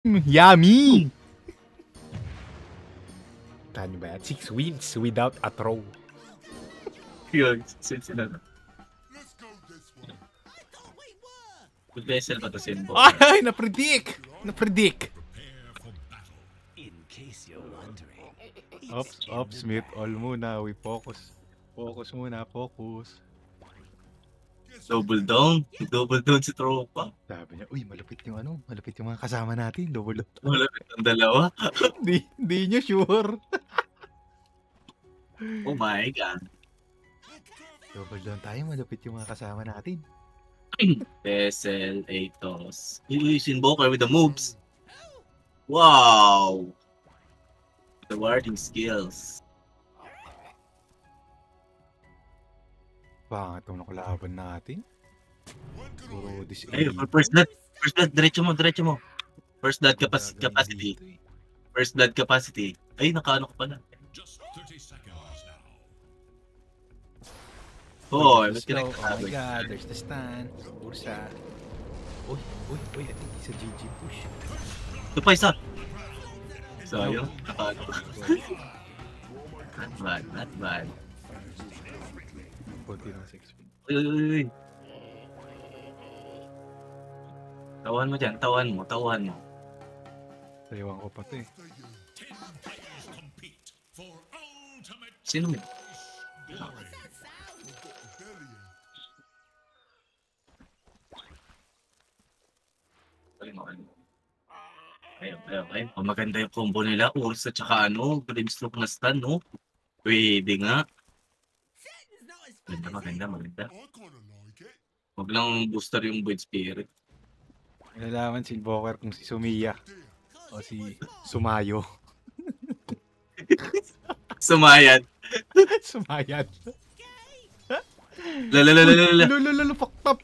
Yummy! Tanya ba yan? 6 wins without a throw. Yun, sila na. Good vessel ba ito, Sinbo? Ay! Na-predict! Na-predict! Ops, mute all muna. We focus. Focus muna, focus. Double down. Double down si Tropa. Sabi niya, uy, malupit yung malupit yung mga kasama natin. Double down. Malapit ang dalawa. Hindi niya sure. Oh my God. Double down tayo, malupit yung mga kasama natin. Vessel, Atos. Uy, Sinboker with the moves. Wow! The warding skills. Pangit ang nakalaban natin. Puro Ay, first blood. First blood, diretso mo. First blood capacity. First blood capacity. Ay, nakaano ka pala. Oh, let's go. Oh my God, there's the stun. Bursa. Uy, I think it's a GG push. Ito pa isa. So, yun. Nakaano. Not bad. 40 ng 6. Uy. Tawan mo dyan, tawan mo. Ewan ko pa ito eh. Sino mo? Ayun. Maganda yung combo nila. Ursa tsaka Grimstroke na stun, no? Pwede nga. Maganda. Huwag lang booster yung Void Spirit. Nalalaman si Invoker kung si Sumiya o si Sumayo. Sumayad. Sumayad. Lala. Fucked up.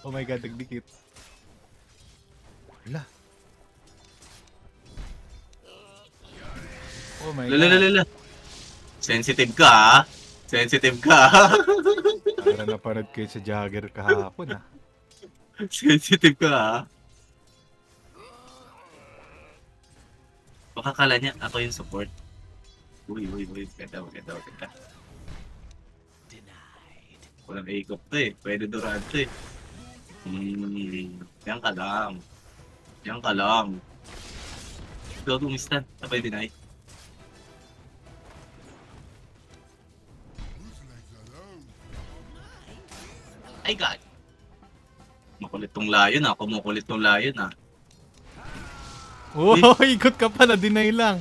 Oh my God, nagdikit. Wala. Oh my God. Lala. Sensitive ka. Para napanood kayo sa Jagger kahapon, ah. Sensitive ka, ha? Baka kala niya, ako yung support. Uy. Ganda. Walang ikot to eh. Pwede duraan to eh. Yan ka lang. Go gumistan. Sabay deny. Ay God. Makulit tong Lion ah. Kumukulit tong Lion ah. Oh, ikot ka pa na, deny lang.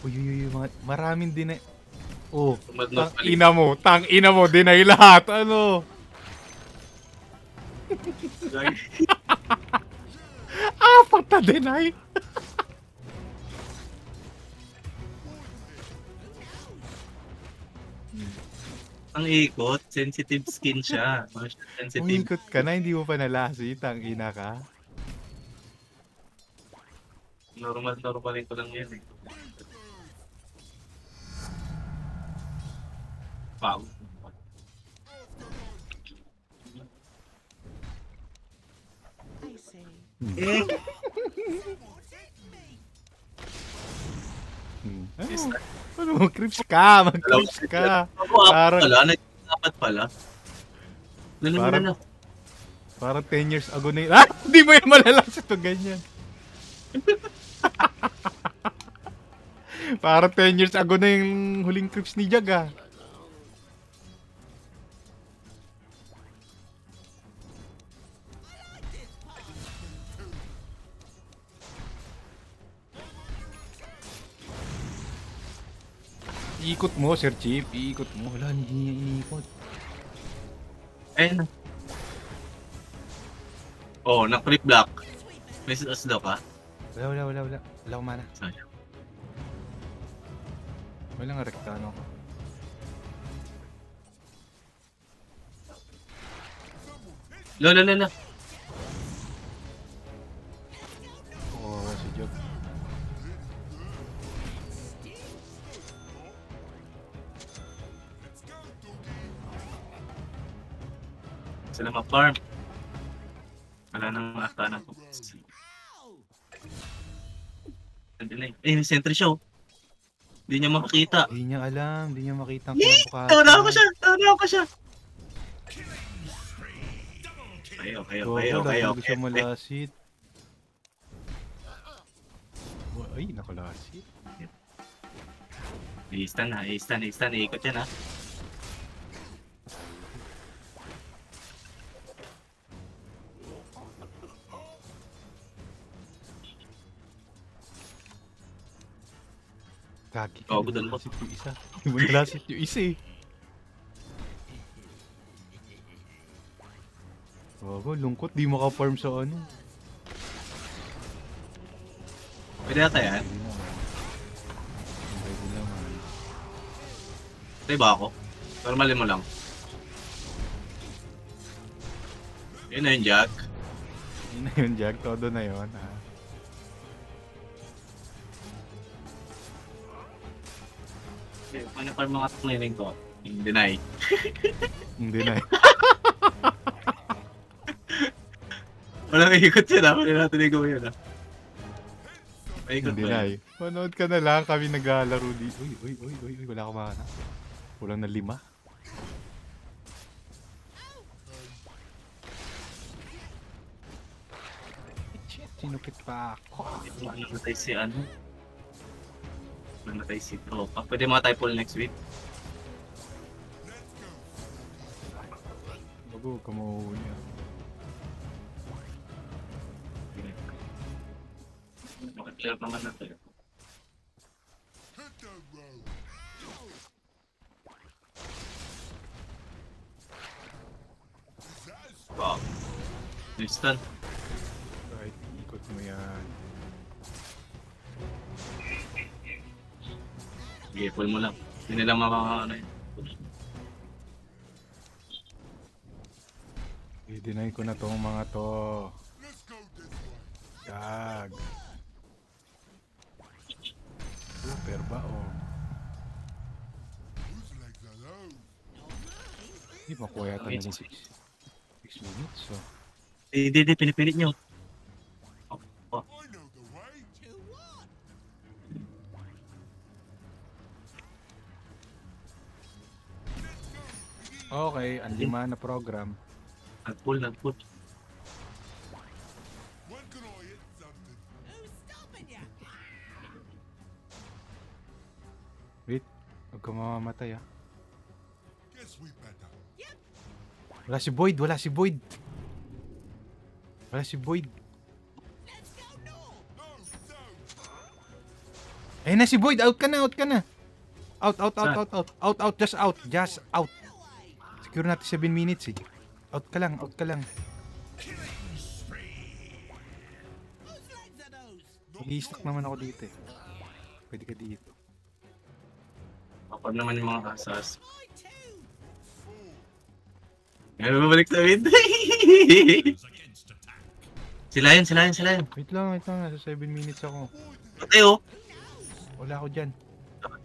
Uy, maraming deny. Oh, tang ina mo, deny lahat. Ano? Apat na deny. Ang ikot, sensitive skin siya. Sensitive. Umikot ka na, hindi mo pa nalasi, tang ina ka. Normalin ko lang yan eh. Wow. Ano, mag-creeps ka. Parang dapat pala. Parang 10 years ago na yun. Ah! Hindi mo yan malalas ito ganyan. Parang 10 years ago na yung huling creeps ni Jag, ah. Iikot mo, Sir Chief. Iikot mo. Wala, hindi niya iniikot. Ayun. Oh, na-creep block. May aslo ka? Wala. Wala akong mana. Sayang. Walang rektano ko. Lala. Oo, si Jog. Sila ma-farm. Wala nang ata na po. Eh, may sentry siya oh. Hindi niya makakita. Hindi niya alam, hindi niya makita ang Yee! kinabukasan. Tawala ko siya! Tawala ko siya! Okay. Gusto malasit. Ay, nakalasit. I-stun ha, i-stun. Iikot yan ha. Kagi ka, Oh, budol mo. nalasit yung isa. Hindi mo nalasit yung isa eh. Bago, lungkot. Di maka-farm sa ano. Pwede nata yan? Hindi naman. Pwede naman. Pwede ba ako? Normalin mo lang. Yun na yung Jack. Yun na yun, Jack. Todo na yun. Ha? Okay, paano pa mga cleaning ko? Deny. Hindi na. Walang ikot yun ha. Wala natin i-go yun ha. Paikot Hindi ba na yun? Manood ka na lang. Kami naglalaro di. Uy. Wala ka mana. Kulang na 5. Shit, sinukit pa ako. Namatay si ano? Namatay si Tropa. Pwede mga tayo pull next week. Bago, kamahuhuli niya. Makakilap naman na tayo. Wow. Instant. Right, ikot mo yan. Sige, pull mo lang. Hindi nila makakano yun. I-deny ko na tong mga to. Gag. Super ba oh? Hindi makuha yata na 6 minutes so. Hindi, pinipilit nyo. Oh. Okay, ang 5 na program. Nag-pull. Wait, huwag ka mamamatay ah. Wala si Boyd. Ayun na si Boyd, out ka na. Out, just out. Secure natin 7 minutes eh. Out ka lang. I-stack naman ako dito eh. Pwede ka dito. Kapag naman yung mga kasas. Ngayon babalik sa mid. Sila yun. Wait lang, nasa 7 minutes ako. Patay oh. Wala ako dyan.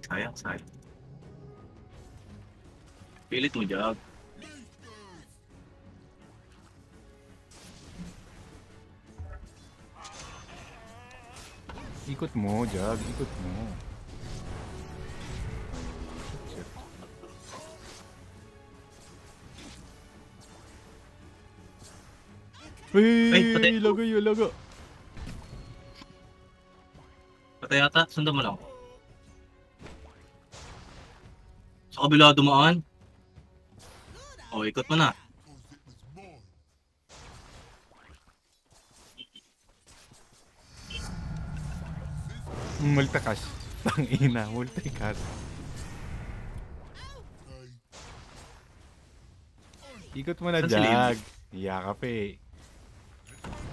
Sayang. Pilit mo, Jag. Ikot mo, Jag. Ay, patay. Lago. Patay yata. Sundan mo lang. Sa kabila dumaan. Oh, ikot mo na. Multicast. Tangina, multicast. Ikot mo na, Saan si Jag. Yakap eh.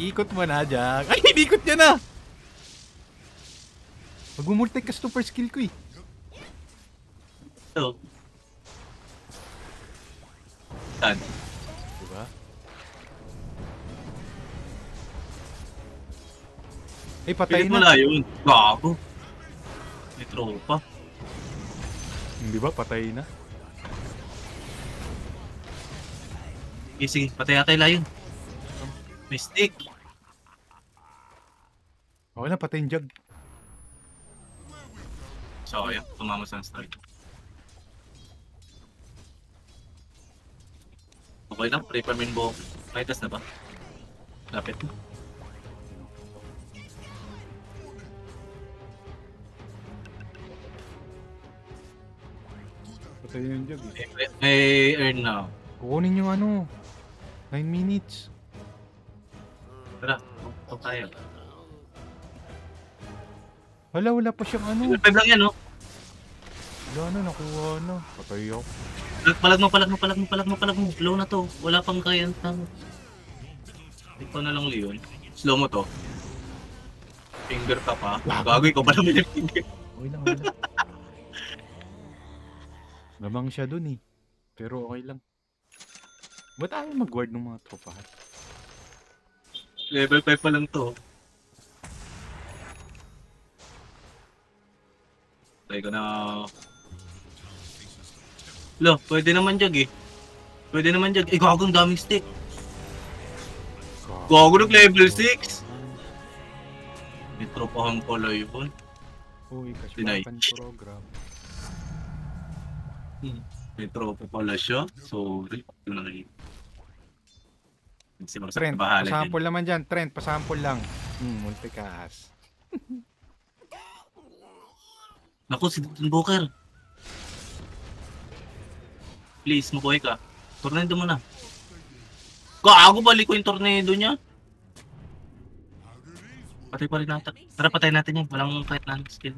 Ikot mo na, Jag. Ay, inikot niya na! Mag-multicast to per skill ko eh. So. Saan? Diba? Ay, patay Pilit mo na. na yun. Gago. May tropa. Hindi ba? Patay na. Sige, patay yata yung layon. Mystic. Okay na, patay yung jug. So, ayun. Tumama sa start. Okay lang. Pray pa min mo. May test na ba? Lapit na. Patay yung jug. May earn na. Kukunin yung ano. 9 minutes. Tara. Ito tayo. Wala pa siyang ano. 5 lang yan, no? Wala na, nakuha na. Patay ako. Palag mo. Low na to. Wala pang kaya ng... Ikaw na lang, Leon. Slow mo to. Finger ka pa. Gagoy ko pala may finger. Okay lang. Lamang siya dun eh. Pero okay lang. Ba't ayaw mag-guard ng mga tropahan? Level 5 pa lang to. Try ko na... Lo, pwede naman jug eh. Gago ang daming stick. Gago ng level 6. May tropahan pala yun. Uy, Pinay. kashwakan program. May tropa pala siya. Sorry. Yun na rin. Trent, pasample naman dyan. Trent, pasample lang. Multicast. Naku, si Booker. Please, mabuhay ka. Tornado mo na. Gago, balik ko yung tornado niya. Patay pa rin natin. Tara, patay natin yan. Walang kahit na skill.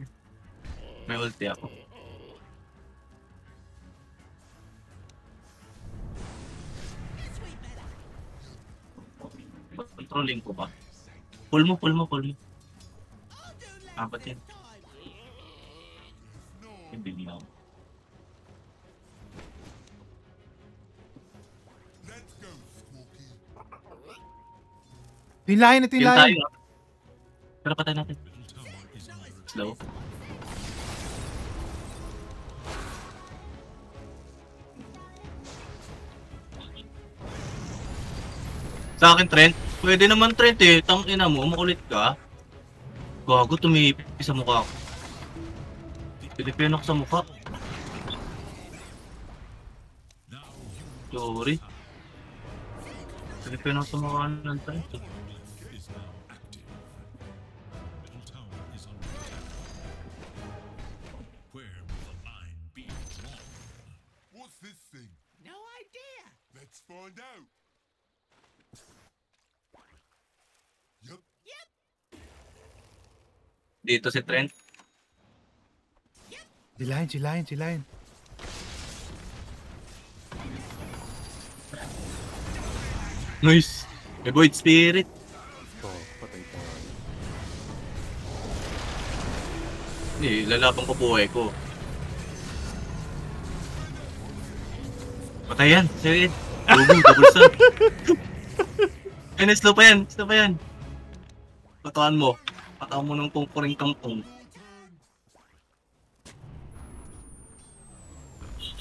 May ulti ako. Controlling ko ba? Pull mo. Apat yan. Hindi ako. Tinlahin. Pero patay natin. Slow. Sa akin, Trent. Pwede naman, Trent eh. Tangina mo, makulit ka. Gago, tumipi sa mukha ko. Pilipino ko sa mukha. Sorry. Pilipino ko sa mukha ng Trent. What's this thing? No idea. Let's find out. Yep. Dito si Trent. Silahin. Nice. May Void Spirit. Patay pa. Lalabang ko buhay ko. Patay yan. Sige. Double stun. Slow pa yan. Patawan mo ng pungkuring kampong.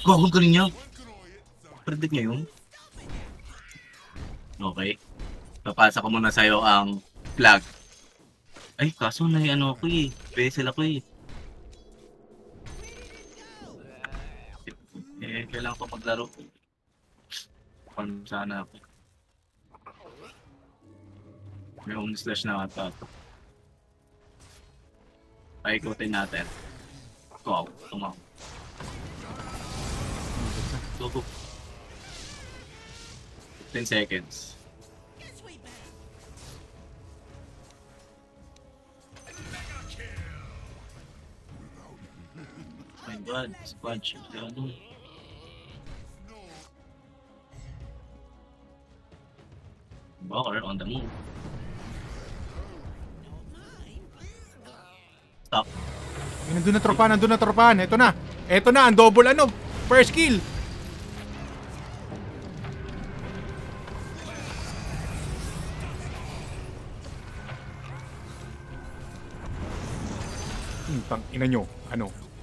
Gago, galing niya. Predict niya yun. Okay. Papasa ko muna sa'yo ang flag. Ay, kaso na ano ako eh. Vessel ako eh. Kailangan ko paglaro. Paano sana ako. May home slash na ata. Paikutin natin. Wow, tumaw. Go. 15 seconds. My God, sponge. Walker on the move. Stop. Nandun na tropahan. Ito na, ang double first kill. Tang ina nyo.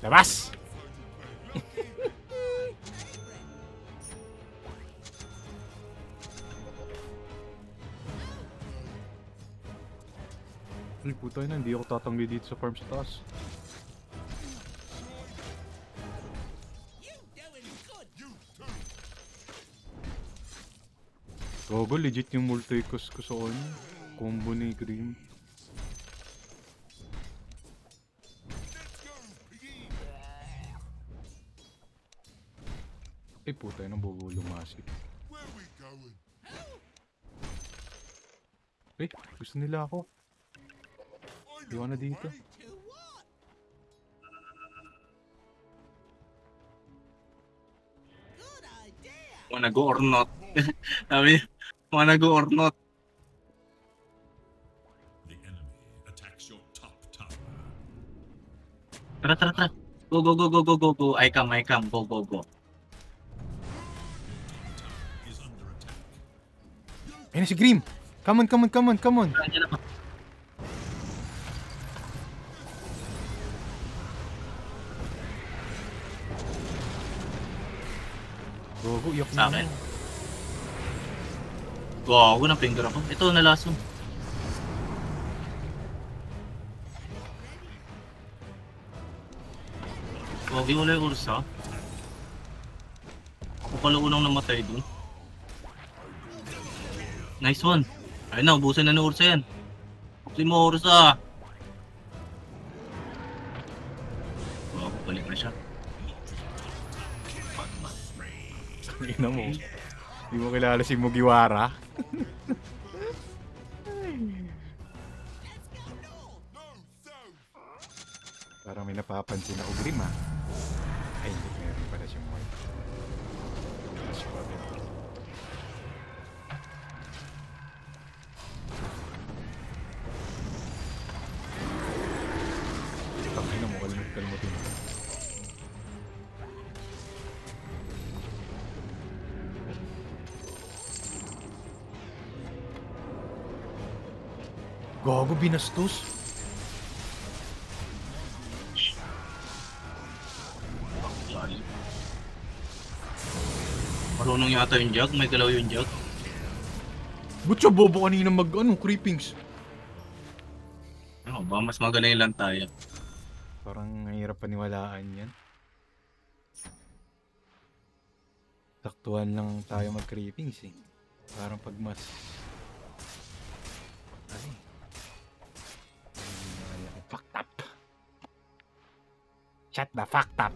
Labas! Ay, puta na, hindi ako tatanggi dito sa farm sa taas. Gogo, legit yung multi-cast ko sa ano. Combo ni Green. Ay, puta na, bubulong massive. Where we going? Eh, gusto nila ako. I Iwan na dito. way. Wanna go or not? Sabi, wanna go or not? The enemy attacks your top tower. Tara, tara, tara. Go, go, go, go, go, go, go. I come, go, go, go. Is under attack. Ayun na si Grim! Come on, come on, come on, come on! Nandiyan ako. Gogo, iyak Sa na akin. ako. Gago na finger ako. Ito, nalason. Gogi, wala yung ursa. Ako pala unang namatay dun. Nice one. Ayun na, ubusin na ni ursa yan. Ubusin mo, ursa. Gago, balik na siya. Ina mo. Hindi mo kilala si Mugiwara. Parang may napapansin ako Grim ah. Ay, hindi meron pala siyang white. Mas pa rin. Tangina mo, kalmut-kalmutin mo. Gago, binastos. Marunong yata yung jug, may galaw yung jug. Ba't siya bobo kanina creepings? Ano ba, mas magaling lang tayo. Parang mahirap paniwalaan yan. Saktuhan lang tayo mag-creepings eh. Parang pag mas... Ay. Fucked up. Shut the fucked up.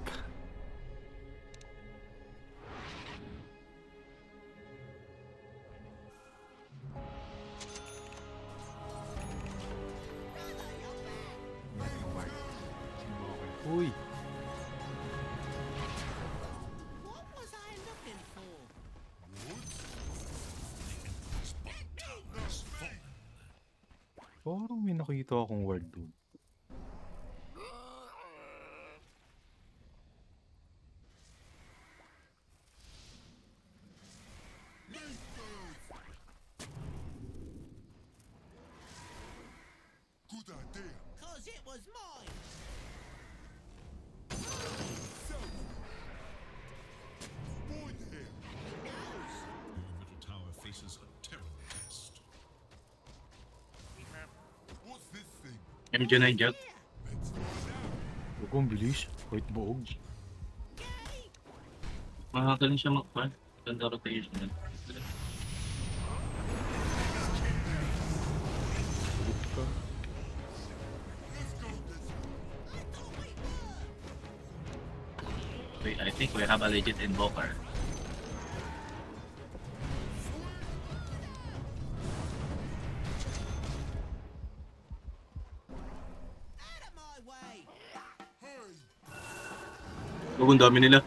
Uy. What was I looking for? Parang may nakita akong word doon. Good idea. Cause it was mine. Void here. Your middle tower faces a terrible test. What's this thing? MJ na yung jug. Let's find out. Huwag ang bilis. Kahit buog. Makakaling siya mag-pan. Ganda rotation na. Huwag ka. Wait, I think we have a legit invoker. Out of my way. Hurry. Huwag ang dami nila.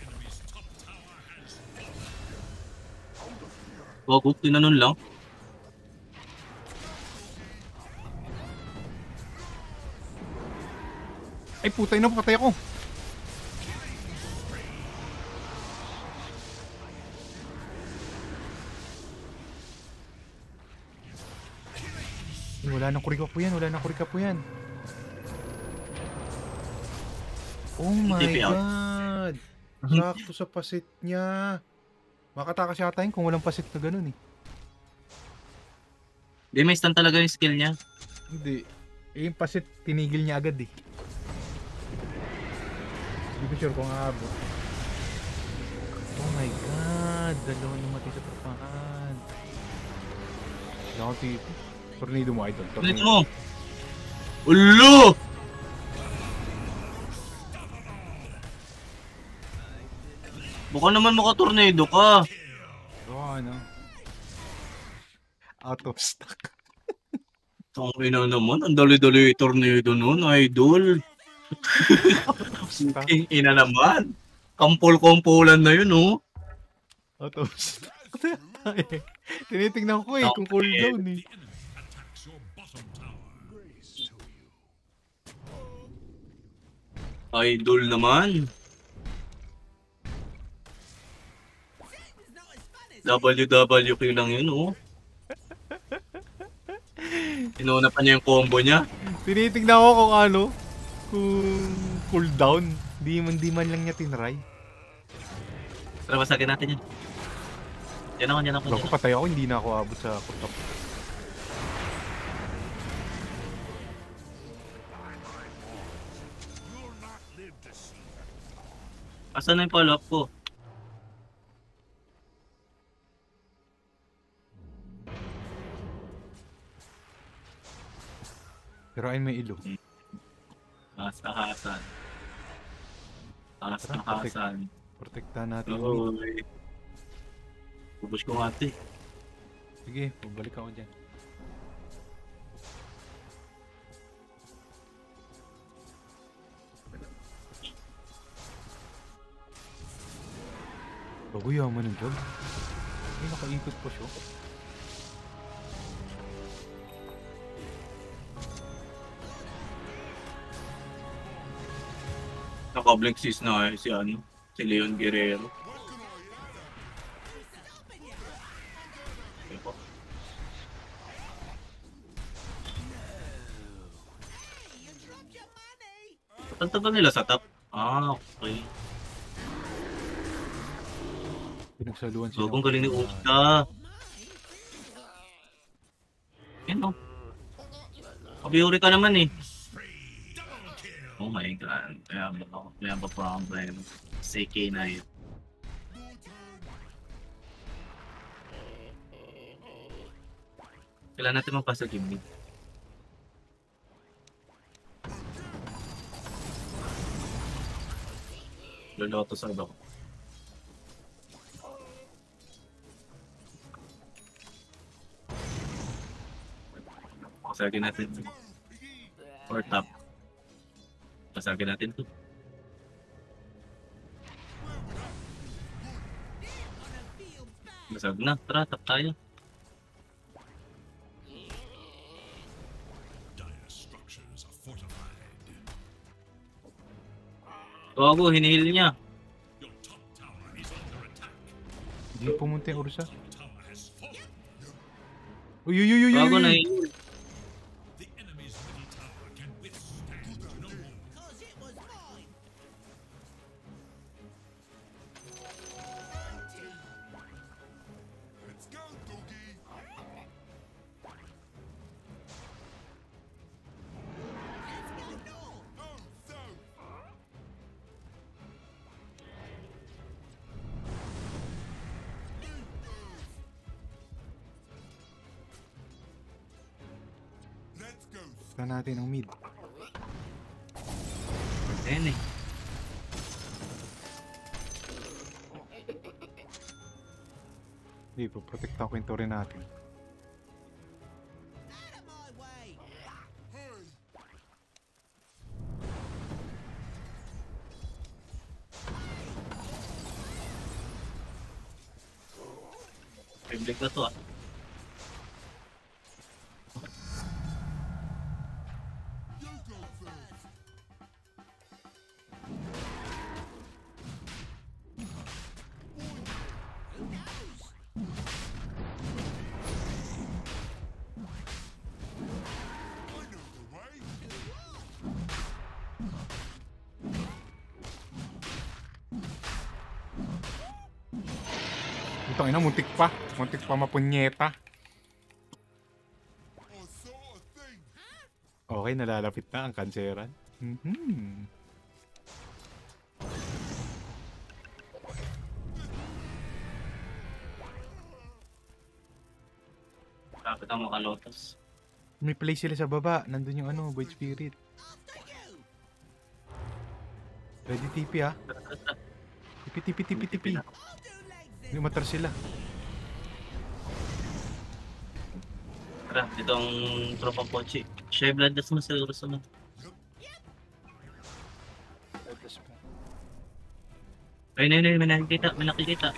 Enemy's top tower has Huwag, tinanon lang. Ay putay na, patay ako. Wala nang kurika po yan, wala nang kurika po yan. Oh my TP out. god. Sakto sa pasit niya. Makatakas yata yun kung walang pasit na ganun eh. Hindi, may stun talaga yung skill niya. Hindi. Eh, yung pasit, tinigil niya agad eh. Hindi ko sure kung aabot. Oh my god, dalawa namatay sa tropahan. Wala akong titi. Tornado mo, idol. Ulit mo! Ulo! Baka naman makatornado ka. Oo, ano. Out of stock. Ang ina naman, ang dali-dali yung tornado nun, idol. Ang ina naman. Kampol-kampulan na yun, oh. Out of stock. Tinitingnan ko eh, kung cooldown eh. Attacks your bottom tower. Idol naman. WWQ lang yun, oh. Inuna pa niya yung combo niya. Tinitingnan ko kung ano, kung cooldown. Di man lang niya tinry. Tara, basagin natin yan. Yan ako, yan ako. Bago patay ako, hindi na ako abot sa kutap. Asan na yung follow-up ko? Pero ay may ilo. Takas-takasan. Takas-takasan. Protektahan natin. Uy. Pupush ko nga ito eh. Sige, pabalik ako dyan. Bago yaman ng job. Ay, nakaikot pa siya. Naka-blink sis na si ano, si Leon Guerrero. Okay po. Ang tagal nila sa top. Ah, okay. Pinagsaluhan So, sila. kung galing ni Usta. Yan o. Kabiuri ka naman eh. Oh my god. We have a problem. CK na yun. Kailangan natin magpasa game lead. Loloto sa ako. Pasagin natin. Or top. Pasagin natin to. Masag na. Tara, top tayo. Dire structures are fortified. Gago, hinihil niya. Your top tower is under attack. Hindi pumunta yung Ursa. Tower has fallen. Uy, uy, uy, uy, Gago, uy. nahihil. The enemy's middle tower can withstand no more. Cause it was mine. Let's go, doggy. Oh, so. Let's go. Punta natin ang mid. Ayan eh. Hindi, poprotektahan ko yung torre natin. Out of my way. Hurry. Public na to ah. You go first. Who knows? I know the way. Putang ina, muntik pa. Muntik pa mapunyeta. I saw a thing. Okay, nalalapit na ang kanseran. Mhm. Kapit ang makalotos. May play sila sa baba. Nandun yung ano, Void Spirit. After you. Ready TP ah. TP, TP, TP, TP. I'll do legs this. Lumatar sila. Tara, itong tropang pochi. Siya blood gas mo sa oras mo. Ayun, may nakikita, may nakikita.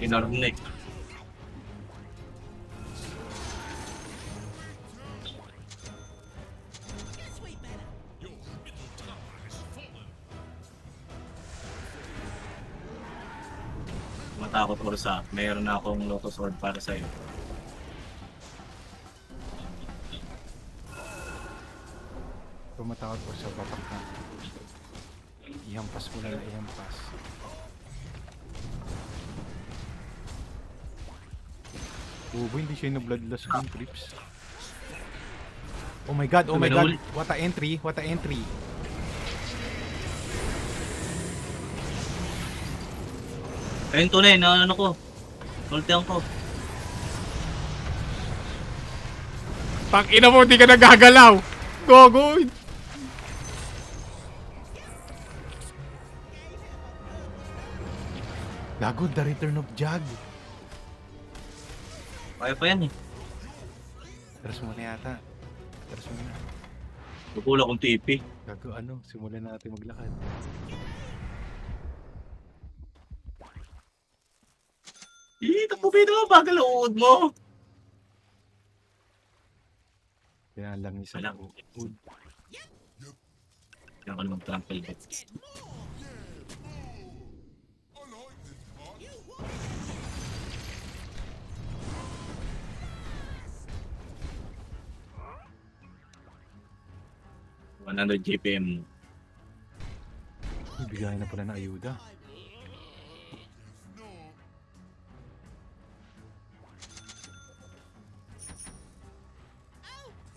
Kinarnig. Guess we better. Your middle tower has fallen. Matakot ko sa mayroon na akong Lotus Sword para sa'yo. Tumatakot ko sa batak na. Ihampas mo na ihampas. Ubo, hindi siya yung bloodlust yung trips. Oh my god, oh my god. Nahuli. What a entry, what a entry. Ayun tunay, na ano ko. Ultihan ko. Ina mo, hindi ka nagagalaw. Go, go. Gago, the return of Jag. Kaya pa yan eh. Teras mo na yata. Teras mo na. Lupula kong TP. Gago, ano, simulan na natin maglakad. Takbo mo, bagal ang uod mo. Kaya lang isa Wala. ko. Kaya ka naman trample bet. Get more. I like this part. You want 100 GPM. Bigay na pala na ayuda. No.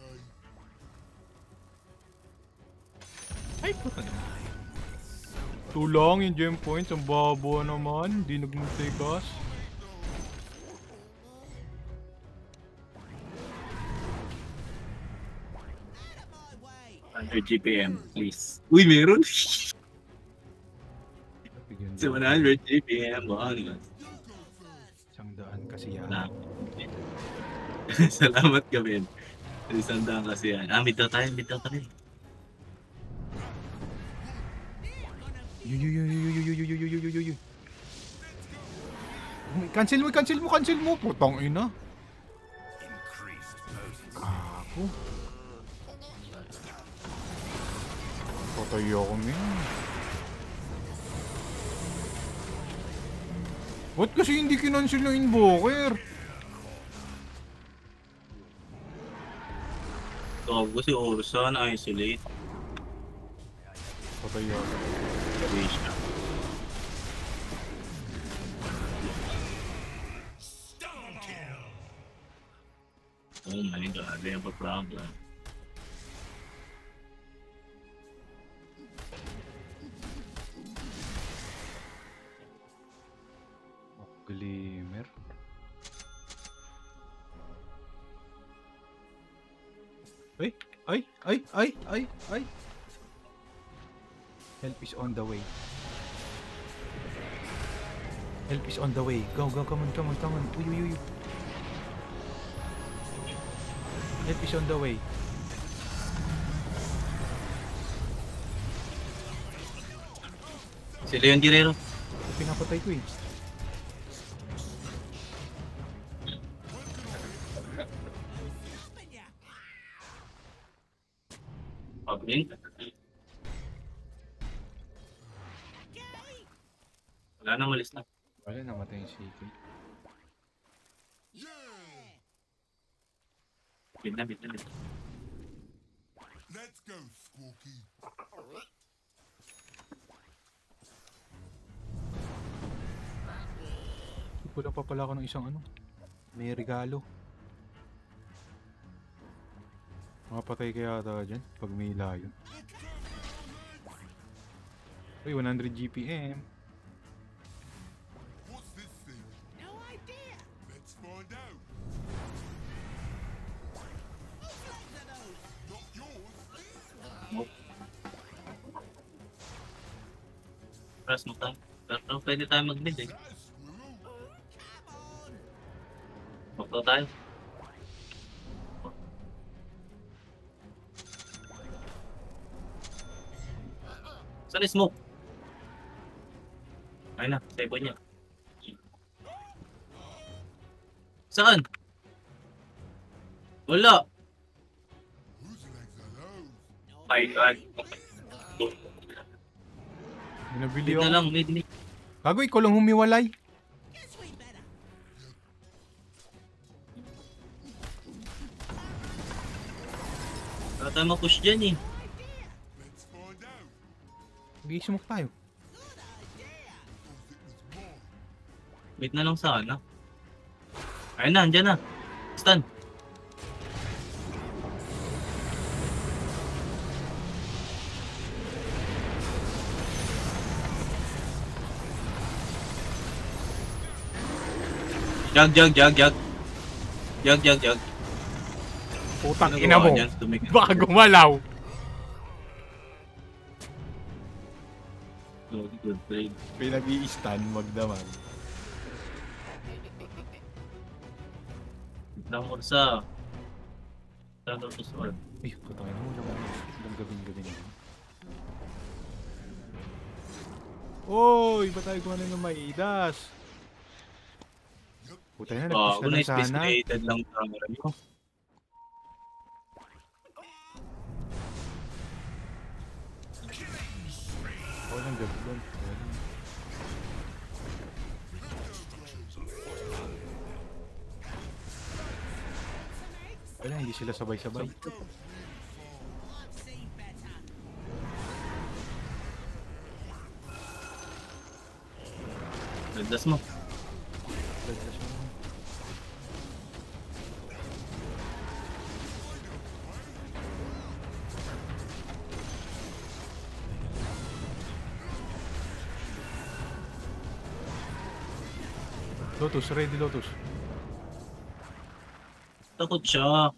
Okay. Ay, puta na. Tulang yung gem points. Ang babo naman. Hindi nagmutikas. out of my way. 100 GPM, please. Uy, meron! Bigyan Sa 100 GPM, ano? Isang daan kasi yan. Salamat. Salamat kami. Isang daan kasi yan. Ah, mid daw tayo. Yuy. Cancel mo. Putang ina. Kako. Patay ako ngayon. Ba't kasi hindi kinancel yung invoker? Tawag ko si Ursa na isolate. Patay ako. Sabi siya. Double kill. Oh my god, they have a problem. Glimmer. Ay. Help is on the way. Go, come on. Uy. Help is on the way. Si Leon Guerrero. Pinapatay ko eh. Stopping ya. Pabling. Okay. Wala na, malis na. Wala, namatay yung CK. Yeah! Bit na. Let's go, Squawky. Wala pa pala ako ng isang ano. May regalo. Makapatay kaya ata dyan pag may layo. Uy, 100 GPM. What's this thing? No idea. Let's find out. Whose legs are those? Not yours. Press mo tayo. Pero pwede tayo mag-mid eh. That a squirrel? Come on. Makto tayo. Saan yung smoke? Ayun na, sebo niya. Saan? Wala. Whose legs are those? Ay, ay. Binabili Mid na ako. lang, mid. Gago, ikaw lang humiwalay. Guess we better. Wala tayo ma-push dyan eh. Let's find out. Mag-i-smoke tayo. Good idea. Thought it was mine. Mid na lang sana. Ayun na, andyan na. Stun. Jag. Jag. Putang Ano ina mo. gawa niyan? Tumigil. Baka gumalaw. Good trade. Pinag-i-stun, magdaman. Lang orsa. Tado to sword. Ay, putang ina mo. Ilang gabing-gabi na. Oy, ba't tayo kuha ng maidas? Putang ina, nag-push na Una lang is space sana. created lang camera mo. Oh, nang gabi doon. Wala, hindi sila sabay-sabay. I've seen better. Nagdas mo. Lotus, ready Lotus. Takot siya.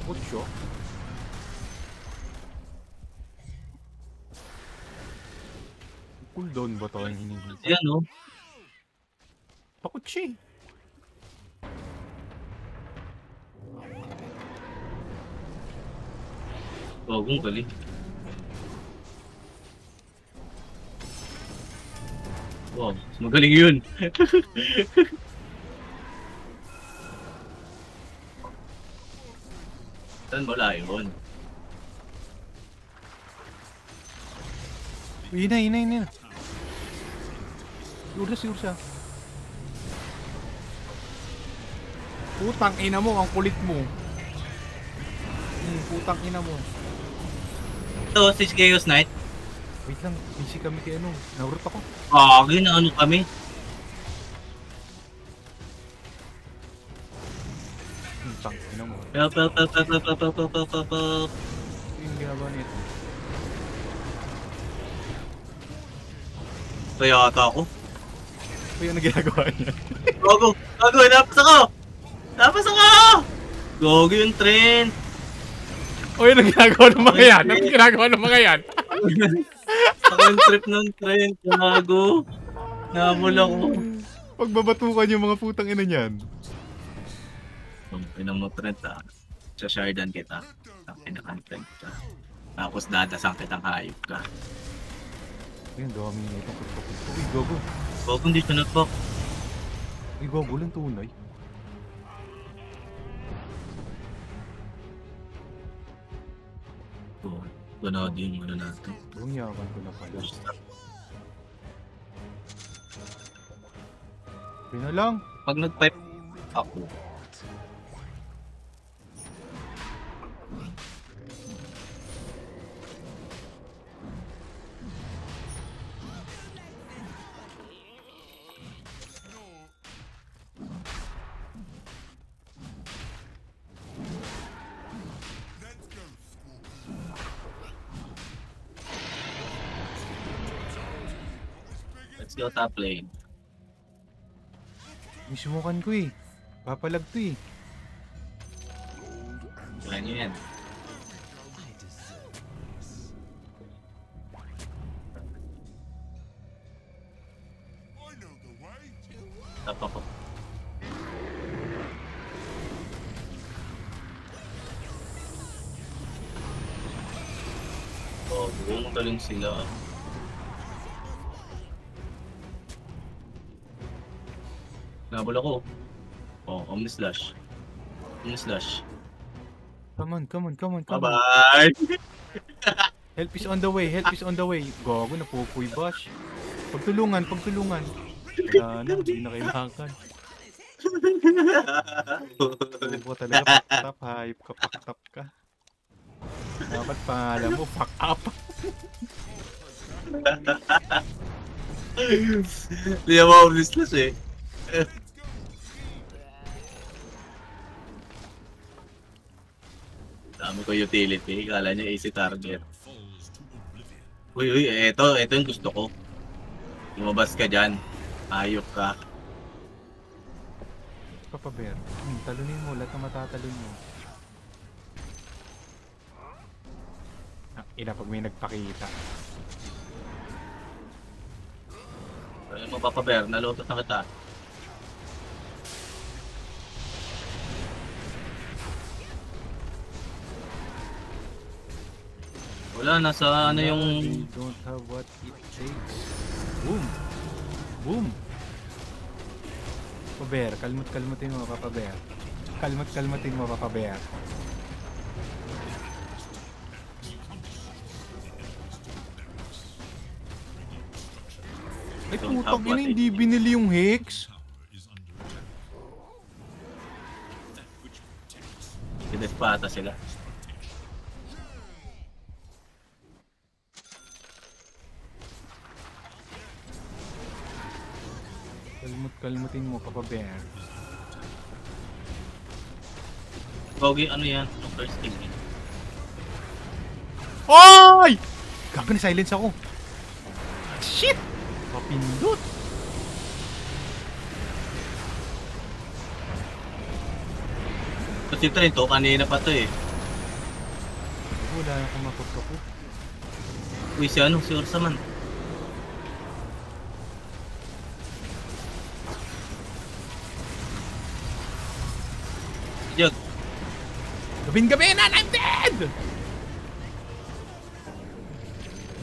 Ocho. Cooldown ba to ang hinihingi? Yan oh. Takot siya eh. Bagong galing. Wow, mas magaling yun. Saan wala yun? Ina. Si Ursa. Putang ina mo, ang kulit mo. Putang ina mo. Ito, si Chaos Knight. Wait lang, busy kami kay ano. Naurot ako. Na ano kami. Putang ina mo. Help. Ito yung ginagawa nito. Kaya ata ako. Ito yung ginagawa niya. Gago, Napasa ka! Gago yung trend. O yun ang ginagawa ng mga yan. Ano yung ginagawa ng mga yan? Ako yung trip ng trend. Gago. Nabol ako. Pagbabatukan yung mga putang ina niyan. Pinang mo trend ha. Sashardan kita. Ang pinaka-trend ka. Tapos dadasang kitang hayop ka. Ayun, dami na itong kurpapit. Uy, gogo. Gago, hindi siya nag-fuck. Uy, gogo lang tunay. Ganado yung ano natin. Bumyakan ko na pala. Yun na lang. Pag nag-pipe ako, Let's go, Scorpion. let's go top lane. Misumukan ko eh. Papalag to eh. Kaya nyo yan. I know the way. Top ako. Oh, buong galing sila. Nabol ako. Oh, Omnislash. Omnislash. Come on, come on, come on, come on. Bye-bye! Help is on the way, help is on the way. Gago, napupuy bash. Pagtulungan, pagtulungan. Wala na, hindi na kailangan. Bobo talaga, paktap, hayop ka, paktap ka. Dapat pangalan mo, fuck up. Hindi ako Omnislash eh. Dami ko utility, kala niya easy target. falls to oblivion. Uy, eto yung gusto ko. Lumabas ka dyan. Ayok ka. Papa Bear, talunin mo, lahat na matatalon mo. Ah, ina pag may nagpakita. Ano mo papaber, nalutot na kita. Wala, nasa ano yung... We don't have what it takes. Boom! Boom! Papa Bear, kalmot-kalmutin mo, Papa Bear. Kalmot-kalmutin mo, Papa Bear. Ay, Don't putang have ina, what hindi binili yung Hex. Tower is under attack. That which protects Sides pa ata sila. Kalmot-kalmutin mo, Papa Bear. Gogi, ano yan? Ang first thing eh. Ay! Gago na silence ako. Shit! Mapindot. Kasi ito rin to, kanina pa to eh. Wala na akong makapako. Uy, si ano? Si Ursa man. Jog. Gabin-gabi na! I'm dead!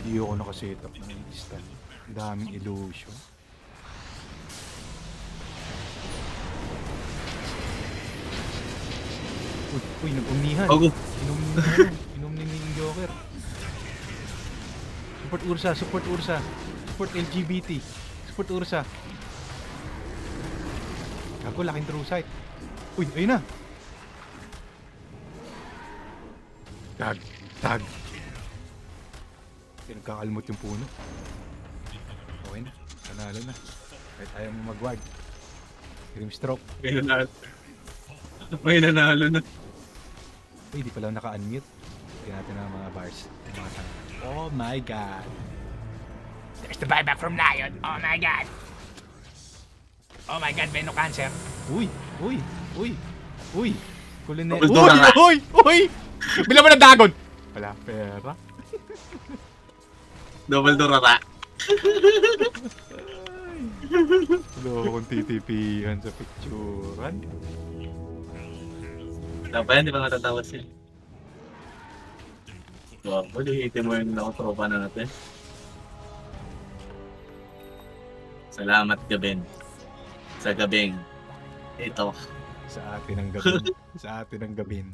Hindi ako nakasetup ng instant. Ang daming illusion. Uy, nag-umnihan. Gogo. Inom ni inom ni yung Joker. Support Ursa, support Ursa. Support LGBT. Support Ursa. Ako, laking true sight. Uy, ayun na. Tag, tag. Pinagkakalmot yung puno. Okay na, panalo na. Kahit ayaw mo mag-ward. Grimstroke. May nanalo. May nanalo na. Uy, di pala naka-unmute. Tingnan natin ang mga bars. Ang mga tanga. Oh my god. There's the buyback from Lion. Oh my god. Oh my god, Beno Cancer. Uy, uy, uy, uy. Kulinero. Double door na. Uy, uy. Bila mo ng dagon. Wala pera. Double dorara. Wala akong titipihan sa picturean. Dapat yan, di ba natatawa siya? Wow, ulitin mo yung nakotropa na natin. Salamat Gabin. Sa gabing. Ito. Sa atin ang gabin. Sa atin ang gabin.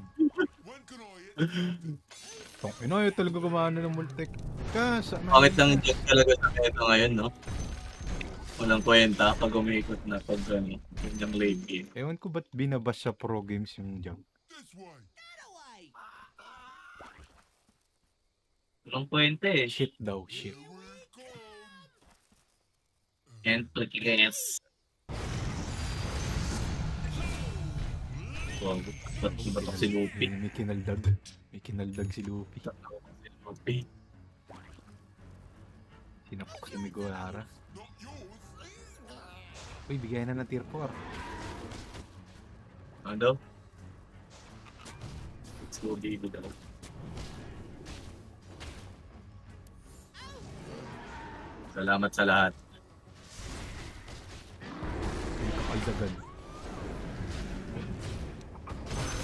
When can I hit? Tong ina, ayaw talaga gumana ng multi. Kas, Bakit lang joke talaga sa meta ngayon, no? Walang kwenta pag umikot na pag ano, yung late game. Ewan ko ba't binabas sa pro games yung jump. This way. That away. Walang kwenta eh. Shit daw, shit. Here we come. And yes. Wow, ba't si Luffy? May kinaldag. May kinaldag si Luffy. Luffy. Sinapok si Miguara. Not yours. Uy, bigay na ng tier 4. Ano daw? Let's go, baby daw. Salamat sa lahat. May kapaldagan.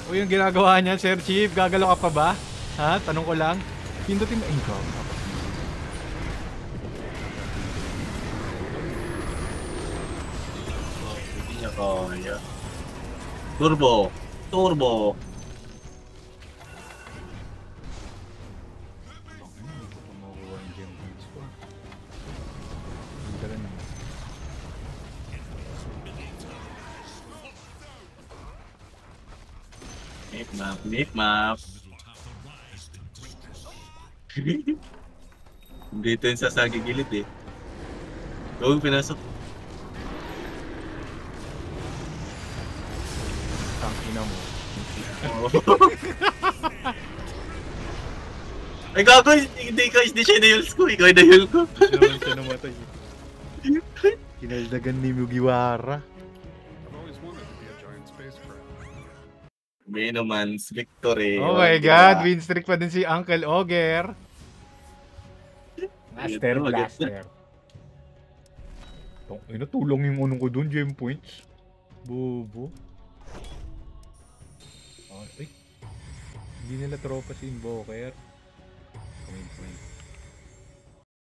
Uy, yung ginagawa niya, Sir Chief, gagalaw ka pa ba? Ha? Tanong ko lang. Pindutin mo. Ay, ikaw. Hindi niya kaya. Turbo! Turbo! Hindi ko pa makukuha yung gem points ko. Ang tagal na. Make map, make map. Dito yun sa sagigilid eh. Oo, pinasok. Ang ina mo. Oo. Ay gago, hindi siya inayals ko, ikaw inayal ko. Naman siya namatay. Kinaldagan ni Mugiwara. I've always wanted to be a giant spacecraft. Menomans, victory. Oh my god, win streak pa din si Uncle Oger. Master Ito, Blaster. Ay, natulong yung unong ko dun, gem points. Bobo. Ay, hindi nila tropa si Invoker. Comment.